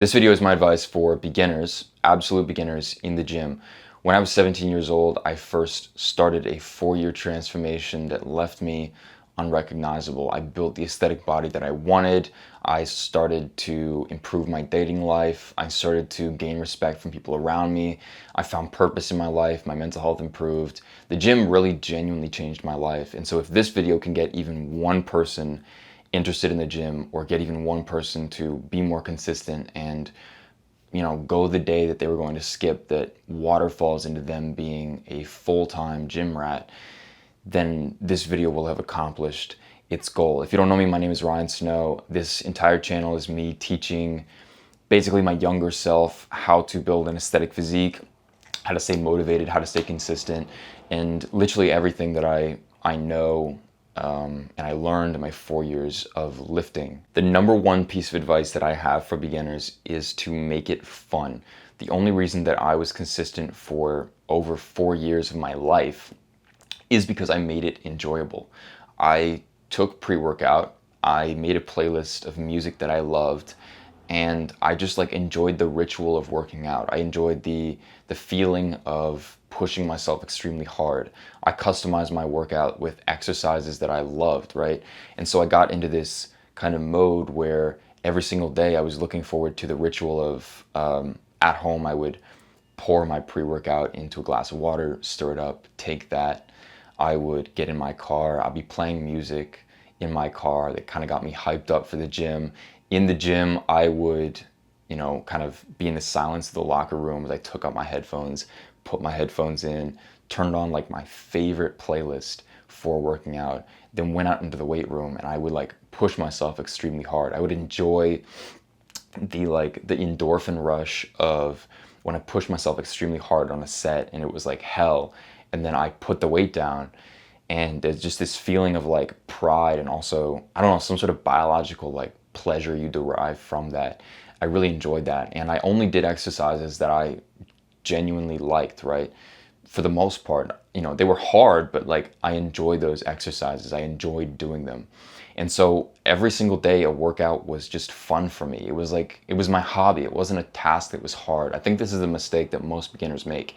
This video is my advice for beginners, absolute beginners in the gym. When I was 17 years old, I first started a 4-year transformation that left me unrecognizable. I built the aesthetic body that I wanted. I started to improve my dating life. I started to gain respect from people around me. I found purpose in my life. My mental health improved. The gym really genuinely changed my life. And so if this video can get even one person interested in the gym or get even one person to be more consistent and go the day that they were going to skip that waterfalls into them being a full-time gym rat, then this video will have accomplished its goal. If you don't know me, my name is Ryan Snow. This entire channel is me teaching basically my younger self how to build an aesthetic physique, how to stay motivated, how to stay consistent, and literally everything that I know and I learned in my 4 years of lifting. The number one piece of advice that I have for beginners is to make it fun. The only reason that I was consistent for over 4 years of my life is because I made it enjoyable. I took pre-workout, I made a playlist of music that I loved, and I just enjoyed the ritual of working out. I enjoyed the feeling of pushing myself extremely hard. I customized my workout with exercises that I loved, right? And so I got into this kind of mode where every single day I was looking forward to the ritual of at home I would pour my pre-workout into a glass of water, stir it up, take that. I would get in my car, I'd be playing music in my car that kind of got me hyped up for the gym. In the gym, I would, kind of be in the silence of the locker room as I took out my headphones, put my headphones in, turned on my favorite playlist for working out, then went out into the weight room and I would push myself extremely hard. I would enjoy the endorphin rush of when I pushed myself extremely hard on a set and it was like hell, and then I put the weight down and there's just this feeling of pride and also, I don't know, some sort of biological pleasure you derive from that. I really enjoyed that, and I only did exercises that I genuinely liked, right? For the most part, they were hard, but I enjoyed those exercises. I enjoyed doing them. And so every single day a workout was just fun for me. It was my hobby. It wasn't a task that was hard. I think this is a mistake that most beginners make,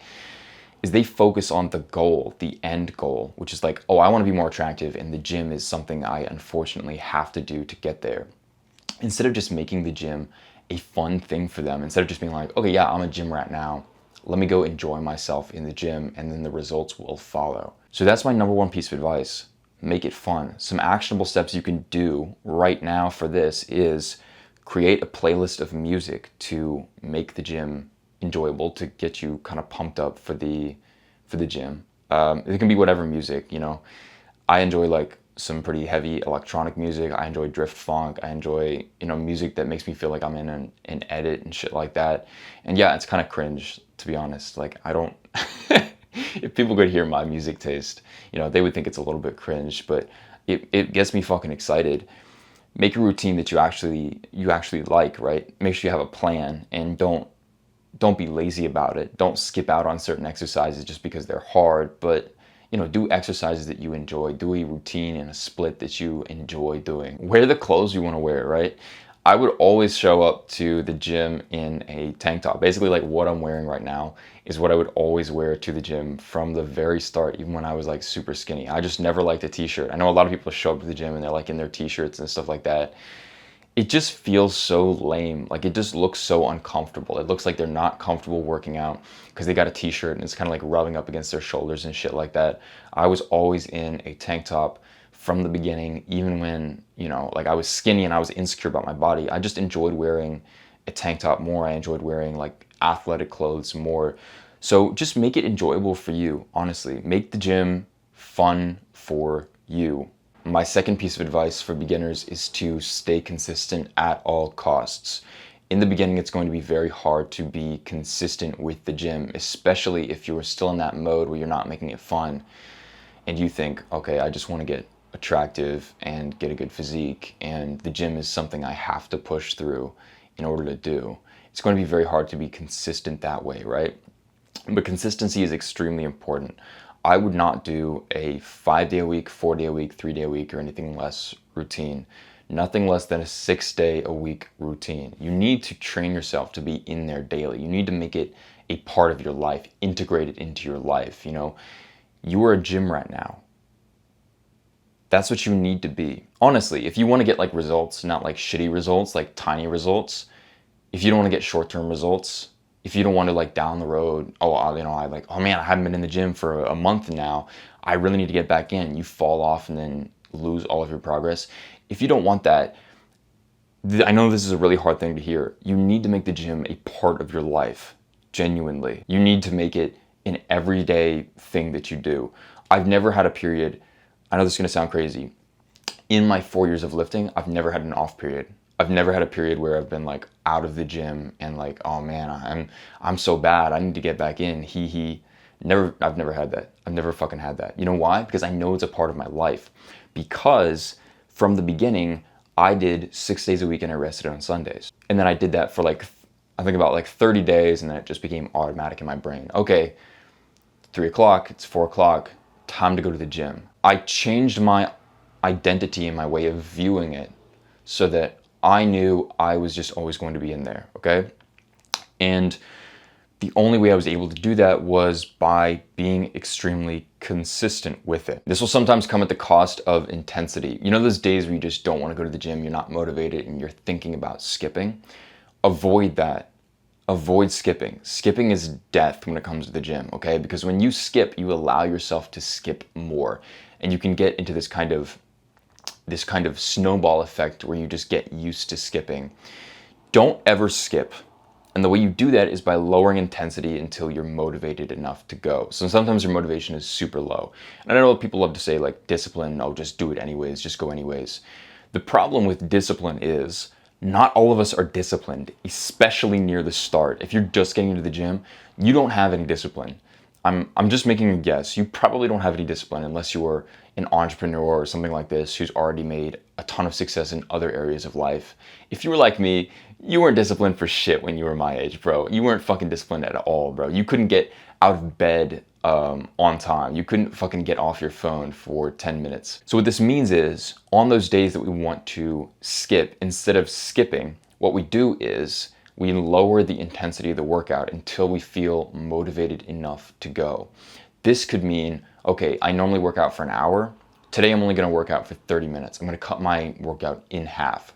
is they focus on the goal, the end goal, which is oh, I want to be more attractive and the gym is something I unfortunately have to do to get there. Instead of just making the gym a fun thing for them, instead of just being okay, yeah, I'm a gym rat now, let me go enjoy myself in the gym and then the results will follow. So that's my number one piece of advice. Make it fun. Some actionable steps you can do right now for this is create a playlist of music to make the gym enjoyable, to get you kind of pumped up for the gym. It can be whatever music, I enjoy some pretty heavy electronic music. I enjoy drift funk. I enjoy, music that makes me feel like I'm in an edit and shit like that. And yeah, it's kind of cringe, to be honest. I don't, if people could hear my music taste, they would think it's a little bit cringe, but it gets me fucking excited. Make a routine that you actually like, right? Make sure you have a plan and don't be lazy about it. Don't skip out on certain exercises just because they're hard, but do exercises that you enjoy. Do a routine and a split that you enjoy doing. Wear the clothes you want to wear, right? I would always show up to the gym in a tank top. Basically, what I'm wearing right now is what I would always wear to the gym from the very start, even when I was super skinny. I just never liked a t-shirt. I know a lot of people show up to the gym and they're in their t-shirts and stuff like that. It just feels so lame. It just looks so uncomfortable. It looks like they're not comfortable working out because they got a t-shirt and it's kind of rubbing up against their shoulders and shit like that. I was always in a tank top from the beginning, even when, I was skinny and I was insecure about my body. I just enjoyed wearing a tank top more. I enjoyed wearing athletic clothes more. So just make it enjoyable for you, honestly. Make the gym fun for you. My second piece of advice for beginners is to stay consistent at all costs. In the beginning, it's going to be very hard to be consistent with the gym, especially if you're still in that mode where you're not making it fun and you think, okay, I just want to get attractive and get a good physique, and the gym is something I have to push through in order to do. It's going to be very hard to be consistent that way, right? But consistency is extremely important. I would not do a 5-day a week, 4-day a week, 3-day a week, or anything less routine. nothing less than a 6-day-a-week routine. You need to train yourself to be in there daily. You need to make it a part of your life, integrate it into your life. You know, you are a gym rat now. That's what you need to be. Honestly, if you want to get like results, not like shitty results, like tiny results, if you don't want to get short-term results, if you don't want to like down the road, oh man, I haven't been in the gym for a month now. I really need to get back in. You fall off and then lose all of your progress. If you don't want that, I know this is a really hard thing to hear. You need to make the gym a part of your life, genuinely. You need to make it an everyday thing that you do. I've never had a period, I know this is gonna sound crazy. In my 4 years of lifting, I've never had an off period. I've never had a period where I've been like out of the gym and like, oh man, I'm so bad. I need to get back in. I've never had that. I've never fucking had that. You know why? Because I know it's a part of my life. Because from the beginning, I did 6 days a week and I rested on Sundays. And then I did that for like, I think about like 30 days, and then it just became automatic in my brain. Okay, 3 o'clock, it's 4 o'clock, time to go to the gym. I changed my identity and my way of viewing it so that I knew I was just always going to be in there, okay? And the only way I was able to do that was by being extremely consistent with it. This will sometimes come at the cost of intensity. You know those days where you just don't want to go to the gym, you're not motivated, and you're thinking about skipping? Avoid that. Avoid skipping. Skipping is death when it comes to the gym, okay? Because when you skip, you allow yourself to skip more. And you can get into this kind of snowball effect where you just get used to skipping. Don't ever skip. And the way you do that is by lowering intensity until you're motivated enough to go. So sometimes your motivation is super low. And I know people love to say like discipline, oh, just do it anyways, just go anyways. The problem with discipline is not all of us are disciplined, especially near the start. If you're just getting into the gym, you don't have any discipline. I'm just making a guess. You probably don't have any discipline unless you are an entrepreneur or something like this who's already made a ton of success in other areas of life. If you were like me, you weren't disciplined for shit when you were my age, bro. You weren't fucking disciplined at all, bro. You couldn't get out of bed on time. You couldn't fucking get off your phone for 10 minutes. So what this means is, on those days that we want to skip, instead of skipping, what we do is we lower the intensity of the workout until we feel motivated enough to go. This could mean, okay, I normally work out for an hour. Today I'm only gonna work out for 30 minutes. I'm gonna cut my workout in half.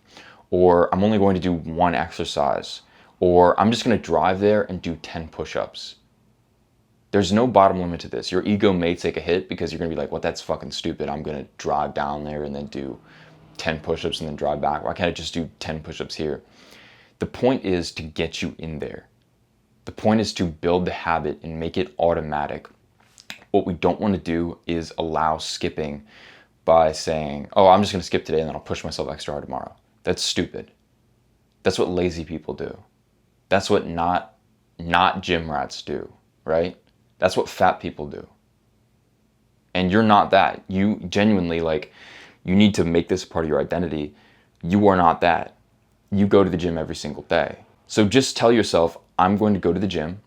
Or I'm only going to do one exercise. Or I'm just gonna drive there and do 10 push-ups. There's no bottom limit to this. Your ego may take a hit because you're gonna be like, well, that's fucking stupid. I'm gonna drive down there and then do 10 push-ups and then drive back. Why can't I just do 10 push-ups here? The point is to get you in there. The point is to build the habit and make it automatic. What we don't want to do is allow skipping by saying, oh, I'm just going to skip today and then I'll push myself extra hard tomorrow. That's stupid. That's what lazy people do. That's what not gym rats do, right? That's what fat people do. And you're not that. You genuinely, like, you need to make this part of your identity. You are not that. You go to the gym every single day. So just tell yourself, I'm going to go to the gym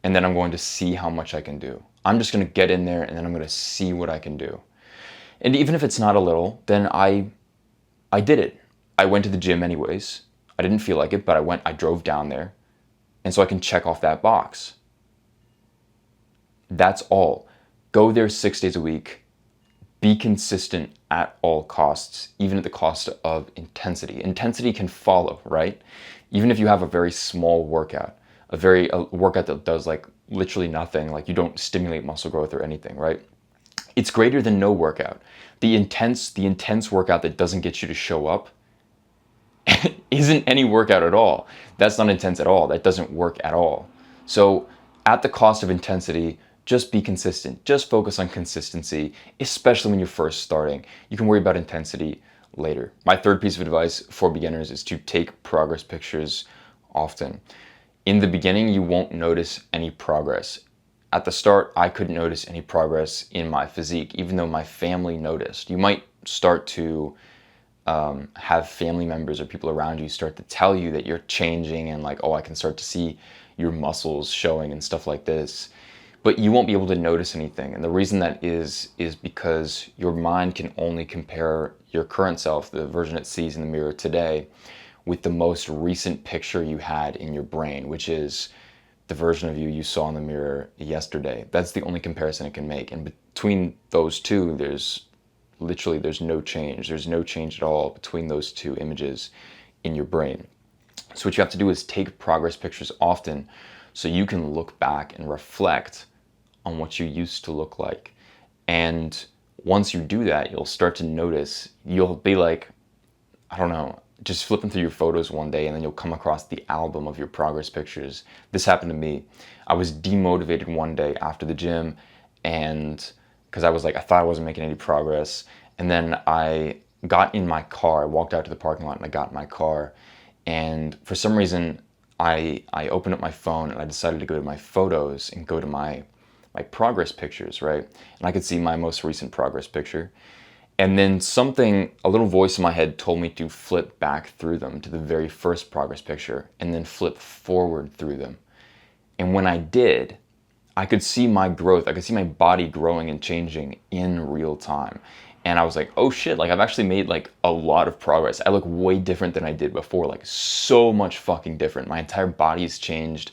and then I'm going to see how much I can do. I'm just going to get in there and then I'm going to see what I can do. And even if it's not a little, then I did it. I went to the gym anyways. I didn't feel like it, but I drove down there. And so I can check off that box. That's all. Go there 6 days a week. Be consistent at all costs, even at the cost of intensity. Intensity can follow, right? Even if you have a very small workout, a workout that does like literally nothing, like you don't stimulate muscle growth or anything, right? It's greater than no workout. The intense workout that doesn't get you to show up isn't any workout at all. That's not intense at all. That doesn't work at all. So at the cost of intensity, just be consistent. Just focus on consistency, especially when you're first starting. You can worry about intensity later. My third piece of advice for beginners is to take progress pictures often. In the beginning, you won't notice any progress. At the start, I couldn't notice any progress in my physique, even though my family noticed. You might start to have family members or people around you start to tell you that you're changing and like, oh, I can start to see your muscles showing and stuff like this. But you won't be able to notice anything. And the reason that is because your mind can only compare your current self, the version it sees in the mirror today, with the most recent picture you had in your brain, which is the version of you saw in the mirror yesterday. That's the only comparison it can make. And between those two, there's no change. There's no change at all between those two images in your brain. So what you have to do is take progress pictures often so you can look back and reflect on what you used to look like. And once you do that, you'll start to notice, you'll be like, I don't know, just flipping through your photos one day and then you'll come across the album of your progress pictures. This happened to me. I was demotivated one day after the gym, and because I thought I wasn't making any progress. And then I got in my car, I walked out to the parking lot and I got in my car. And for some reason, I opened up my phone and I decided to go to my photos and go to my progress pictures, right? And I could see my most recent progress picture. And then a little voice in my head told me to flip back through them to the very first progress picture and then flip forward through them. And when I did, I could see my growth. I could see my body growing and changing in real time. And I was like, oh shit, like I've actually made like a lot of progress. I look way different than I did before, like so much fucking different. My entire body's changed.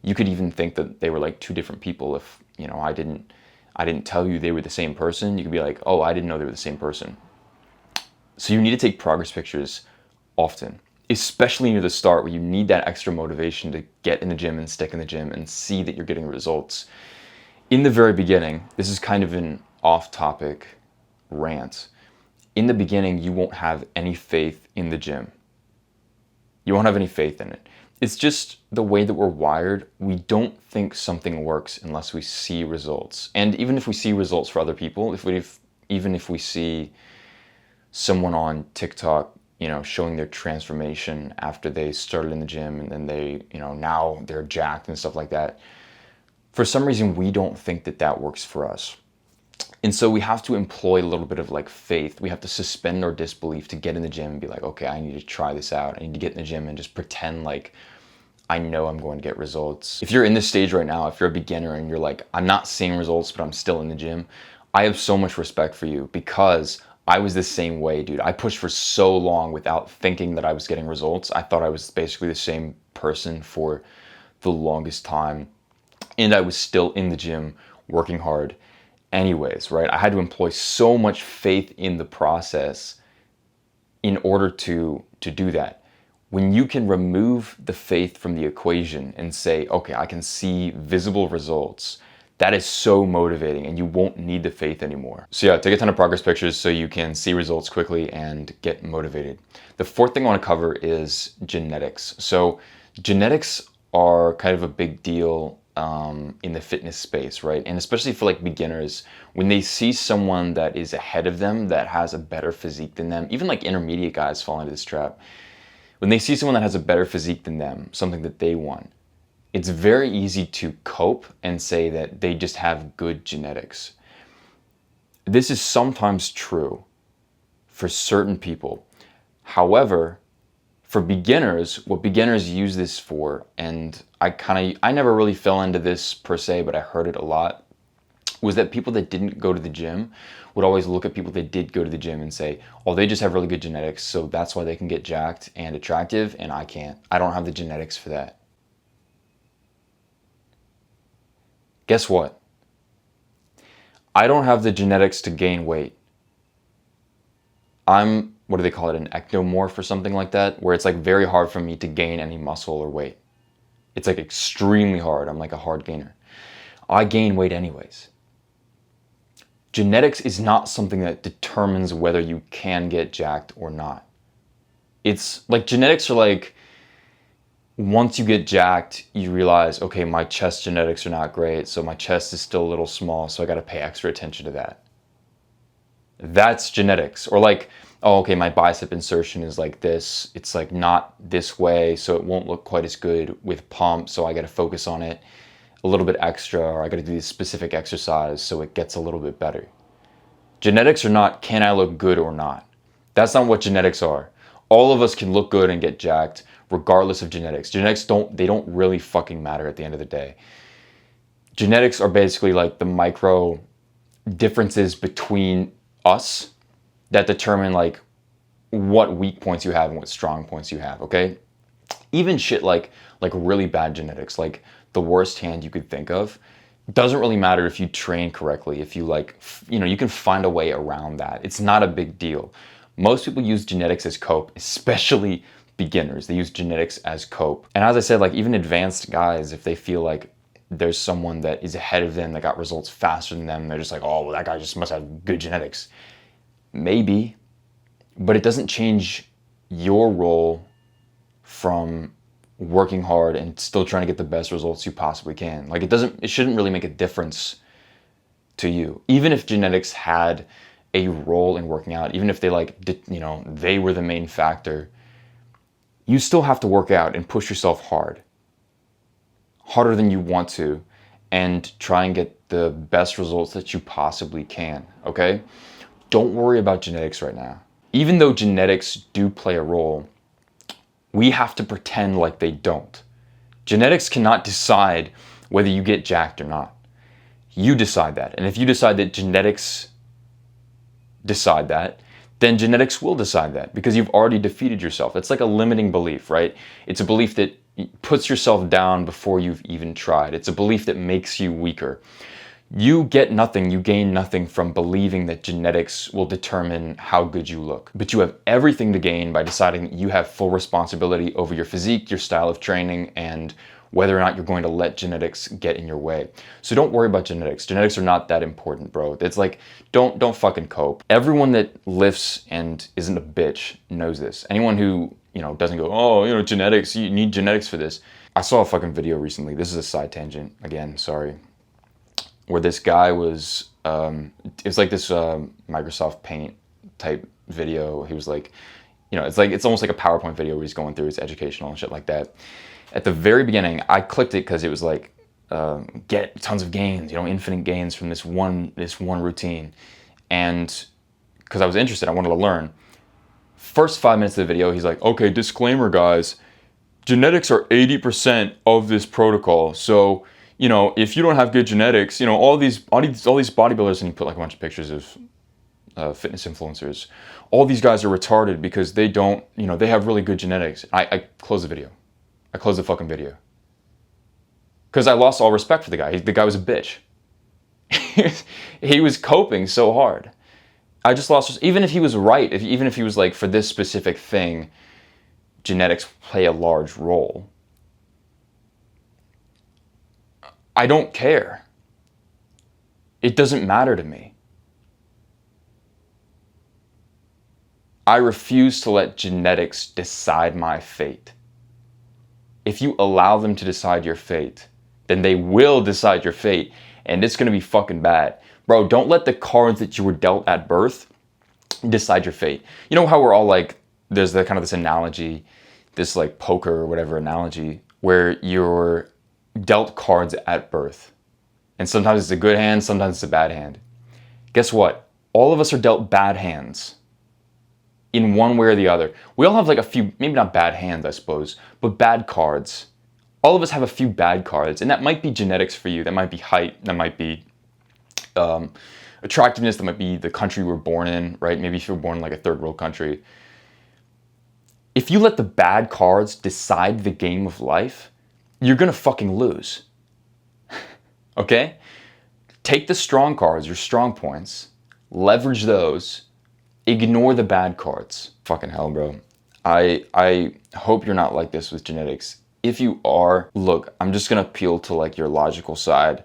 You could even think that they were like two different people if, I didn't tell you they were the same person. You could be like, oh, I didn't know they were the same person. So you need to take progress pictures often, especially near the start where you need that extra motivation to get in the gym and stick in the gym and see that you're getting results. In the very beginning, this is kind of an off-topic rant. In the beginning, you won't have any faith in the gym. You won't have any faith in it. It's just the way that we're wired. We don't think something works unless we see results. And even if we see results for other people, even if we see someone on TikTok, showing their transformation after they started in the gym and then they, now they're jacked and stuff like that. For some reason, we don't think that that works for us. And so we have to employ a little bit of like faith. We have to suspend our disbelief to get in the gym and be like, okay, I need to try this out. I need to get in the gym and just pretend like I know I'm going to get results. If you're in this stage right now, if you're a beginner and you're like, I'm not seeing results, but I'm still in the gym, I have so much respect for you because I was the same way, dude. I pushed for so long without thinking that I was getting results. I thought I was basically the same person for the longest time. And I was still in the gym working hard anyways, right? I had to employ so much faith in the process in order to do that. When you can remove the faith from the equation and say, okay, I can see visible results, that is so motivating and you won't need the faith anymore. So yeah, take a ton of progress pictures so you can see results quickly and get motivated. The fourth thing I want to cover is genetics. So genetics are kind of a big deal in the fitness space, right? And especially for like beginners, when they see someone that is ahead of them, that has a better physique than them, even like intermediate guys fall into this trap. When they see someone that has a better physique than them, something that they want, it's very easy to cope and say that they just have good genetics. This is sometimes true for certain people. However, for beginners, what beginners use this for, and I never really fell into this per se, but I heard it a lot, was that people that didn't go to the gym would always look at people that did go to the gym and say, oh, they just have really good genetics, so that's why they can get jacked and attractive, and I can't. I don't have the genetics for that. Guess what? I don't have the genetics to gain weight. I'm, what do they call it, an ectomorph or something like that, where it's like very hard for me to gain any muscle or weight. It's like extremely hard. I'm like a hard gainer. I gain weight anyways. Genetics is not something that determines whether you can get jacked or not. It's like genetics are like, once you get jacked, you realize, okay, my chest genetics are not great, so my chest is still a little small, so I got to pay extra attention to that. That's genetics. Or like, oh, okay, my bicep insertion is like this. It's like not this way, so it won't look quite as good with pump, so I got to focus on it a little bit extra, or I got to do this specific exercise so it gets a little bit better. Genetics are not, can I look good or not? That's not what genetics are. All of us can look good and get jacked regardless of genetics. Genetics don't really fucking matter at the end of the day. Genetics are basically like the micro differences between us that determine like what weak points you have and what strong points you have, okay? Even shit like really bad genetics, like the worst hand you could think of, doesn't really matter if you train correctly, if you like, you can find a way around that. It's not a big deal. Most people use genetics as cope, especially beginners. They use genetics as cope. And as I said, like even advanced guys, if they feel like there's someone that is ahead of them that got results faster than them, they're just like, oh, well, that guy just must have good genetics. Maybe, but it doesn't change your role from working hard and still trying to get the best results you possibly can. Like it shouldn't really make a difference to you. Even if genetics had a role in working out, even if they they were the main factor, you still have to work out and push yourself hard. Harder than you want to, and try and get the best results that you possibly can, okay? Don't worry about genetics right now. Even though genetics do play a role, we have to pretend like they don't. Genetics cannot decide whether you get jacked or not. You decide that. And if you decide that genetics decide that, then genetics will decide that because you've already defeated yourself. It's like a limiting belief, right? It's a belief that puts yourself down before you've even tried. It's a belief that makes you weaker. You get nothing, you gain nothing from believing that genetics will determine how good you look. But you have everything to gain by deciding that you have full responsibility over your physique, your style of training, and whether or not you're going to let genetics get in your way. So don't worry about genetics. Genetics are not that important, bro. It's like, don't fucking cope. Everyone that lifts and isn't a bitch knows this. Anyone who, doesn't go, oh, genetics, you need genetics for this. I saw a fucking video recently. This is a side tangent. Again, sorry. Where this guy was, it was like this Microsoft Paint type video. He was like, it's almost like a PowerPoint video where he's going through his educational and shit like that. At the very beginning, I clicked it because it was like, get tons of gains, infinite gains from this one routine. And because I was interested, I wanted to learn. First 5 minutes of the video, he's like, okay, disclaimer guys, genetics are 80% of this protocol. So, if you don't have good genetics, all these bodybuilders, and he put like a bunch of pictures of fitness influencers, all these guys are retarded because they don't, they have really good genetics. I closed the video. I closed the fucking video. Because I lost all respect for the guy. The guy was a bitch. He was coping so hard. I just lost, even if he was right, even if he was like, for this specific thing, genetics play a large role. I don't care. It doesn't matter to me. I refuse to let genetics decide my fate. If you allow them to decide your fate, then they will decide your fate, and it's gonna be fucking bad. Bro, don't let the cards that you were dealt at birth decide your fate. You know how we're all like, there's the kind of this analogy, this like poker or whatever analogy, where you're dealt cards at birth. And sometimes it's a good hand, sometimes it's a bad hand. Guess what? All of us are dealt bad hands in one way or the other. We all have like a few, maybe not bad hands, I suppose, but bad cards. All of us have a few bad cards, and that might be genetics for you. That might be height. That might be attractiveness. That might be the country you were born in, right? Maybe if you were born in like a third world country. If you let the bad cards decide the game of life, you're gonna fucking lose. Okay? Take the strong cards, your strong points, leverage those, ignore the bad cards. Fucking hell, bro. I hope you're not like this with genetics. If you are, look, I'm just gonna appeal to like your logical side.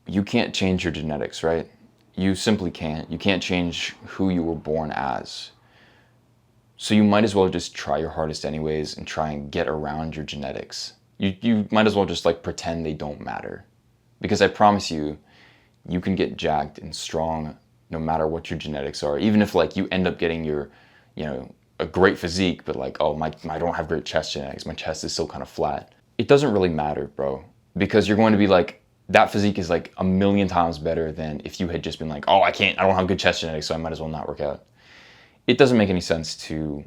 You can't change your genetics, right? You simply can't. You can't change who you were born as. So you might as well just try your hardest anyways and try and get around your genetics. You might as well just like pretend they don't matter. Because I promise you, you can get jacked and strong no matter what your genetics are. Even if like you end up getting your, a great physique, but like, oh, I don't have great chest genetics. My chest is still kind of flat. It doesn't really matter, bro. Because you're going to be like, that physique is like 1,000,000 times better than if you had just been like, oh, I don't have good chest genetics, so I might as well not work out. It doesn't make any sense to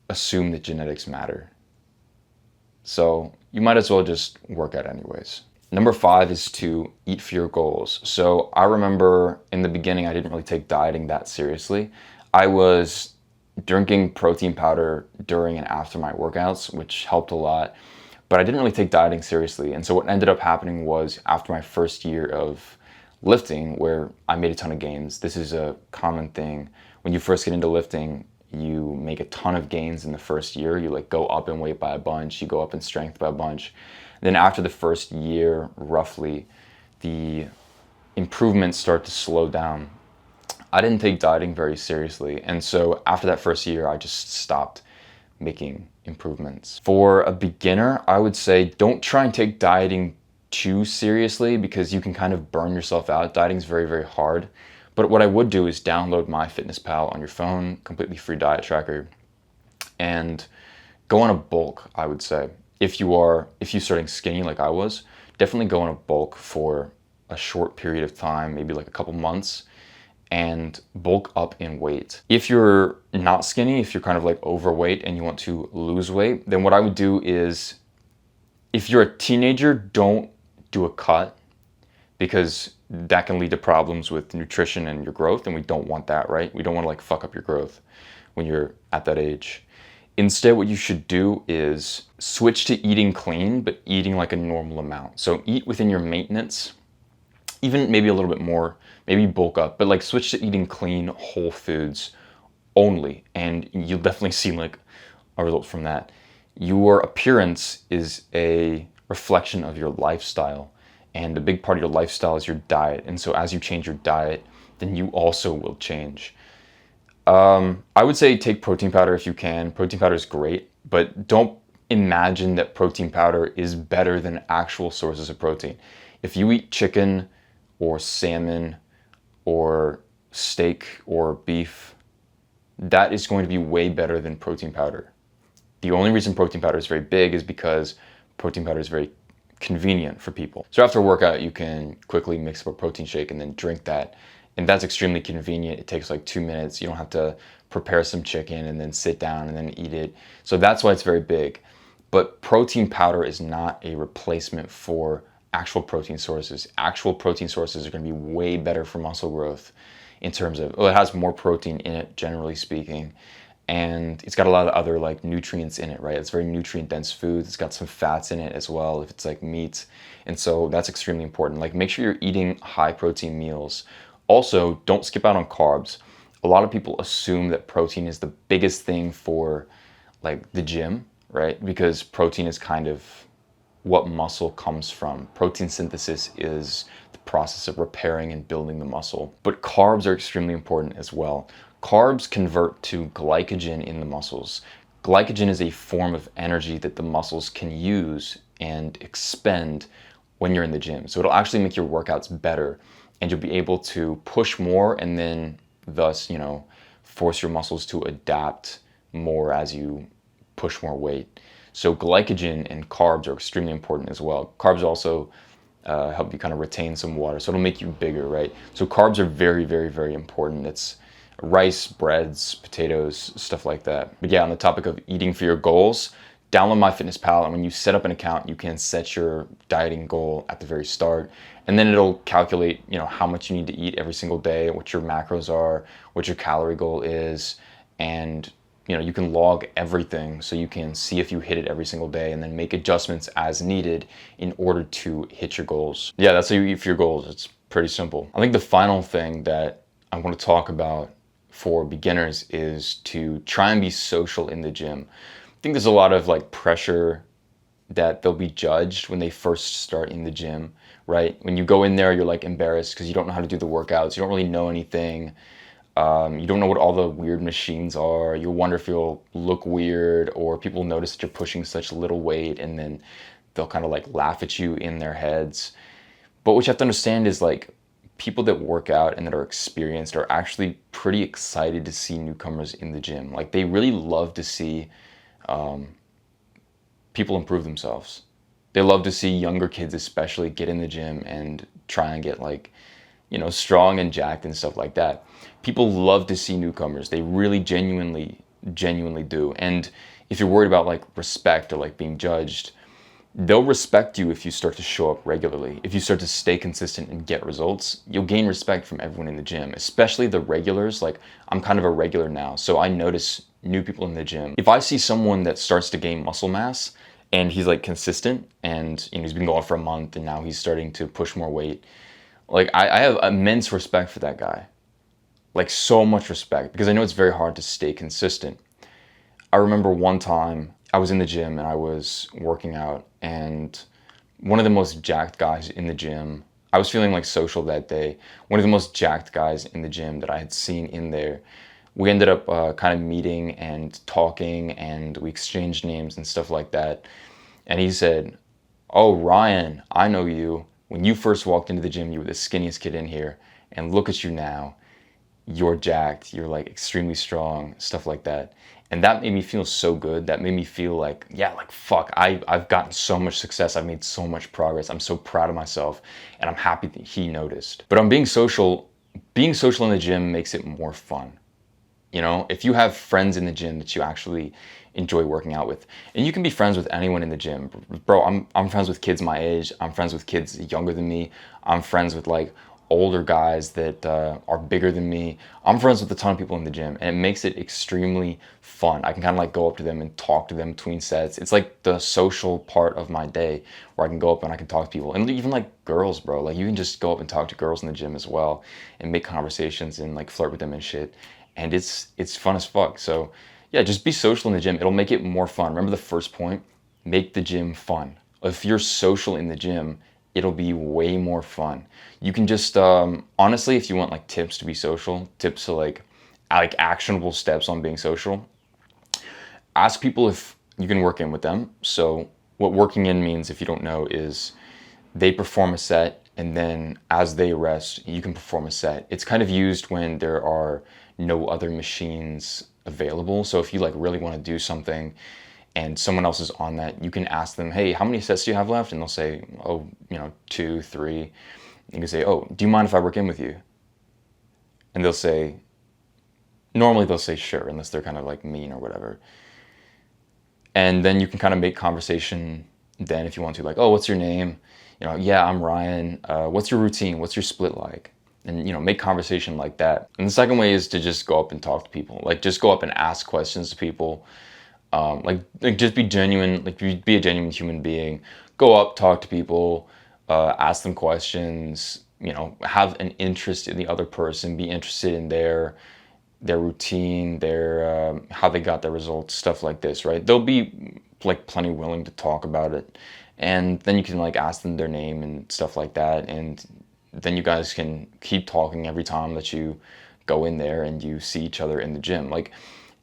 assume that genetics matter. So you might as well just work out anyways. Number 5 is to eat for your goals. So I remember in the beginning, I didn't really take dieting that seriously. I was drinking protein powder during and after my workouts, which helped a lot, but I didn't really take dieting seriously. And so what ended up happening was after my first year of lifting, where I made a ton of gains. This is a common thing. When you first get into lifting, you make a ton of gains in the first year. You like go up in weight by a bunch, you go up in strength by a bunch. Then after the first year, roughly, the improvements start to slow down. I didn't take dieting very seriously, and so after that first year, I just stopped making improvements. For a beginner, I would say don't try and take dieting too seriously because you can kind of burn yourself out. Dieting is very, very hard. But what I would do is download MyFitnessPal on your phone, completely free diet tracker, and go on a bulk, I would say. If you're starting skinny like I was, definitely go on a bulk for a short period of time, maybe like a couple months, and bulk up in weight. If you're not skinny, if you're kind of like overweight and you want to lose weight, then what I would do is, if you're a teenager, don't do a cut because that can lead to problems with nutrition and your growth, and we don't want that, right? We don't want to like fuck up your growth when you're at that age. Instead, what you should do is switch to eating clean, but eating like a normal amount. So eat within your maintenance, even maybe a little bit more, maybe bulk up, but like switch to eating clean, whole foods only, and you'll definitely see like a result from that. Your appearance is a reflection of your lifestyle, and a big part of your lifestyle is your diet. And so as you change your diet, then you also will change. I would say take protein powder if you can. Protein powder is great, but don't imagine that protein powder is better than actual sources of protein. If you eat chicken or salmon or steak or beef, that is going to be way better than protein powder. The only reason protein powder is very big is because protein powder is very convenient for people. So after a workout, you can quickly mix up a protein shake and then drink that. And that's extremely convenient. It takes like 2 minutes. You don't have to prepare some chicken and then sit down and then eat it. So that's why it's very big. But protein powder is not a replacement for actual protein sources. Actual protein sources are going to be way better for muscle growth in terms of, well, it has more protein in it, generally speaking. And it's got a lot of other like nutrients in it, right? It's very nutrient dense food. It's got some fats in it as well, if it's like meat. And so that's extremely important. Like make sure you're eating high protein meals. Also, don't skip out on carbs. A lot of people assume that protein is the biggest thing for like the gym, right? Because protein is kind of what muscle comes from. Protein synthesis is the process of repairing and building the muscle. But carbs are extremely important as well. Carbs convert to glycogen in the muscles. Glycogen is a form of energy that the muscles can use and expend when you're in the gym. So it'll actually make your workouts better, and you'll be able to push more and then thus, force your muscles to adapt more as you push more weight. So glycogen and carbs are extremely important as well. Carbs also help you kind of retain some water, so it'll make you bigger, right? So carbs are very, very, very important. It's rice, breads, potatoes, stuff like that. But yeah, on the topic of eating for your goals, download MyFitnessPal, and when you set up an account, you can set your dieting goal at the very start, and then it'll calculate, how much you need to eat every single day, what your macros are, what your calorie goal is, and you can log everything so you can see if you hit it every single day and then make adjustments as needed in order to hit your goals. Yeah, that's how you eat for your goals. It's pretty simple. I think the final thing that I want to talk about for beginners is to try and be social in the gym. I think there's a lot of like pressure that they'll be judged when they first start in the gym, right? When you go in there, you're like embarrassed because you don't know how to do the workouts. You don't really know anything. You don't know what all the weird machines are. You wonder if you'll look weird, or people notice that you're pushing such little weight, and then they'll kind of like laugh at you in their heads. But what you have to understand is like people that work out and that are experienced are actually pretty excited to see newcomers in the gym. Like they really love to see people improve themselves. They love to see younger kids especially get in the gym and try and get like, strong and jacked and stuff like that. People love to see newcomers. They really genuinely do. And if you're worried about like respect or like being judged, they'll respect you if you start to show up regularly. If you start to stay consistent and get results, you'll gain respect from everyone in the gym, especially the regulars. Like, I'm kind of a regular now, so I notice new people in the gym. If I see someone that starts to gain muscle mass and he's like consistent and he's been going for a month and now he's starting to push more weight, like I have immense respect for that guy. Like, so much respect, because I know it's very hard to stay consistent. I remember one time I was in the gym and I was working out, and one of the most jacked guys in the gym, I was feeling like social that day. One of the most jacked guys in the gym that I had seen in there, we ended up kind of meeting and talking, and we exchanged names and stuff like that. And he said, "Oh, Ryan, I know you. When you first walked into the gym, you were the skinniest kid in here. And look at you now. You're jacked, you're like extremely strong," stuff like that. And that made me feel so good. That made me feel like, yeah, like fuck, I've gotten so much success. I've made so much progress. I'm so proud of myself, and I'm happy that he noticed. But on being social in the gym makes it more fun. You know, if you have friends in the gym that you actually enjoy working out with, and you can be friends with anyone in the gym, bro. I'm friends with kids my age. I'm friends with kids younger than me. I'm friends with like older guys that are bigger than me. I'm friends with a ton of people in the gym, and it makes it extremely fun. I can kind of like go up to them and talk to them between sets. It's like the social part of my day where I can go up and I can talk to people, and even like girls, bro. Like, you can just go up and talk to girls in the gym as well and make conversations and like flirt with them and shit. And it's fun as fuck. So yeah, just be social in the gym. It'll make it more fun. Remember the first point? Make the gym fun. If you're social in the gym, it'll be way more fun. You can just honestly, if you want like tips to be social, tips to like actionable steps on being social, ask people if you can work in with them. So what working in means, if you don't know, is they perform a set, and then as they rest, you can perform a set. It's kind of used when there are no other machines available. So if you like really want to do something and someone else is on that, you can ask them, "Hey, how many sets do you have left?" And they'll say, "Oh, 2, 3." You can say, "Oh, do you mind if I work in with you?" And normally they'll say sure, unless they're kind of like mean or whatever. And then you can kind of make conversation then if you want to, like, "Oh, what's your name?" "Yeah, I'm Ryan. What's your routine? What's your split like?" And make conversation like that. And the second way is to just go up and talk to people. Like, just go up and ask questions to people. Like just be genuine. Like, be a genuine human being. Go up, talk to people, ask them questions. Have an interest in the other person. Be interested in their routine, their how they got their results, stuff like this, right? They'll be like plenty willing to talk about it, and then you can like ask them their name and stuff like that, and then you guys can keep talking every time that you go in there and you see each other in the gym. Like,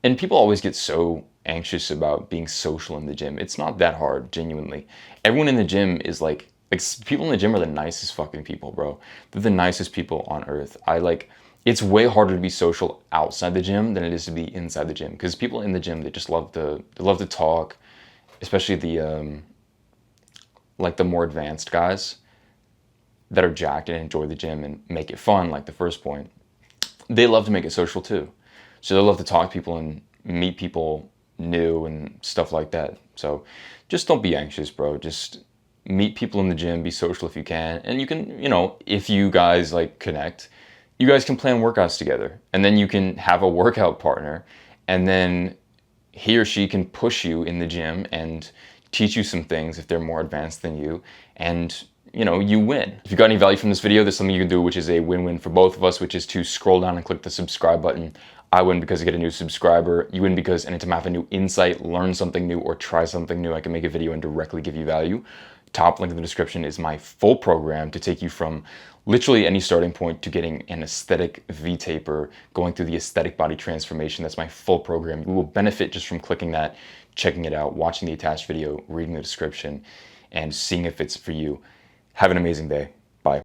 and people always get so anxious about being social in the gym. It's not that hard, genuinely. Everyone in the gym is like people in the gym are the nicest fucking people, bro. They're the nicest people on earth. It's way harder to be social outside the gym than it is to be inside the gym, because people in the gym, they just love to talk, especially the like the more advanced guys that are jacked and enjoy the gym and make it fun, like the first point. They love to make it social too. So they love to talk to people and meet people new and stuff like that. So just don't be anxious, bro. Just meet people in the gym, be social if you can. And you can, if you guys like connect, you guys can plan workouts together. And then you can have a workout partner, and then he or she can push you in the gym and teach you some things if they're more advanced than you. And you win. If you got any value from this video, there's something you can do which is a win-win for both of us, which is to scroll down and click the subscribe button. I win because I get a new subscriber. You win because anytime I have a new insight, learn something new, or try something new, I can make a video and directly give you value. Top link in the description is my full program to take you from literally any starting point to getting an aesthetic V-taper, going through the aesthetic body transformation. That's my full program. You will benefit just from clicking that, checking it out, watching the attached video, reading the description, and seeing if it's for you. Have an amazing day.